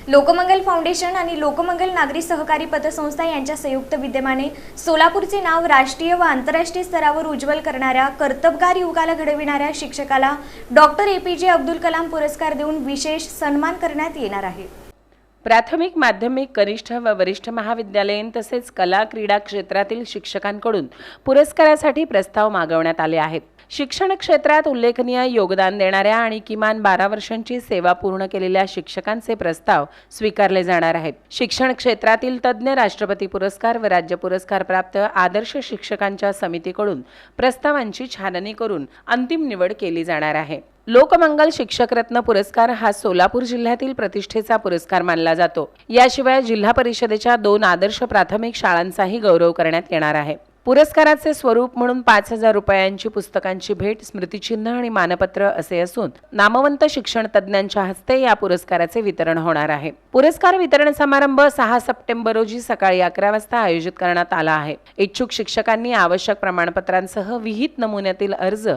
Lokmangal foundation आणि लोकमंगल नागरी सहकारी पतसंस्था यांच्या संयुक्त विद्यमाने सोलापूरचे नाव राष्ट्रीय व आंतरराष्ट्रीय स्तरावर उज्ज्वल करणाऱ्या कर्तबगार युवकाला घडविणाऱ्या शिक्षकाला डॉक्टर APJ अब्दुल कलाम पुरस्कार देऊन विशेष सन्मान करण्यात येणार आहे। प्राथमिक, माध्यमिक, कनिष्ठ व वरिष्ठ महाविद्यालयीन तसेच कला क्रीडा क्षेत्रातील शिक्षकांकडून पुरस्कारासाठी प्रस्ताव मागवण्यात आले आहेत। शिक्षण क्षेत्रात उल्लेखनीय योगदान देणाऱ्या आणि किमान 12 वर्षांची सेवा पूर्ण केलेल्या शिक्षकांचे प्रस्ताव स्वीकारले जाणार आहेत। शिक्षण क्षेत्रातील तज्ञ राष्ट्रपती पुरस्कार व राज्य पुरस्कार प्राप्त आदर्श शिक्षकांच्या समितीकडून प्रस्तावांची छाननी करून अंतिम निवड केली जाणार आहे। लोकमंगल शिक्षक रत्न पुरस्कार हा सोलापूर जिल्ह्यातील प्रतिष्ठेचा पुरस्कार मानला जातो। याशिवाय जिल्हा परिषदेच्या 2 आदर्श प्राथमिक शाळांचाही गौरव करण्यात येणार आहे। पुरस्काराचे स्वरूप म्हणून 5,000 रुपयांची पुस्तकांची भेट, स्मृतिचिन्ह आणि मानपत्र असे असून नामवंत शिक्षण तज्ञांच्या हस्ते या पुरस्काराचे वितरण होणार आहे। पुरस्कार वितरण समारंभ 6 सप्टेंबर रोजी सकाळी 11 वाजता आयोजित करण्यात आला आहे। इच्छुक शिक्षकांनी आवश्यक प्रमाणपत्रांसह विहित नमुन्यातील अर्ज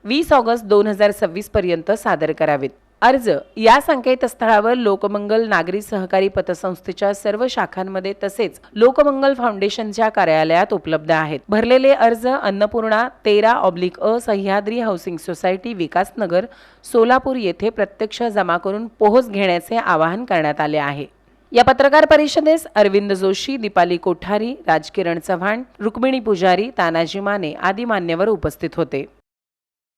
20 ऑगस्ट 2026 पर्यंत सादर करावेत। अर्ज या संकेतस्थळावर लोकमंगल नागरी सहकारी पतसंस्थेच्या सर्व शाखांमध्ये तसेच लोकमंगल फाउंडेशनच्या कार्यालयात उपलब्ध आहेत। भरलेले अर्ज अन्नपूर्णा 13/अ सह्याद्री हाऊसिंग सोसायटी, विकासनगर, सोलापूर येथे प्रत्यक्ष जमा करून पोहोच घेण्याचे आवाहन करण्यात आले आहे। या पत्रकार परिषदेस अरविंद जोशी, दीपाली कोठारी, राजकिरण चव्हाण, रुक्मिणी पुजारी, तानाजी माने आदी मान्यवर उपस्थित होते।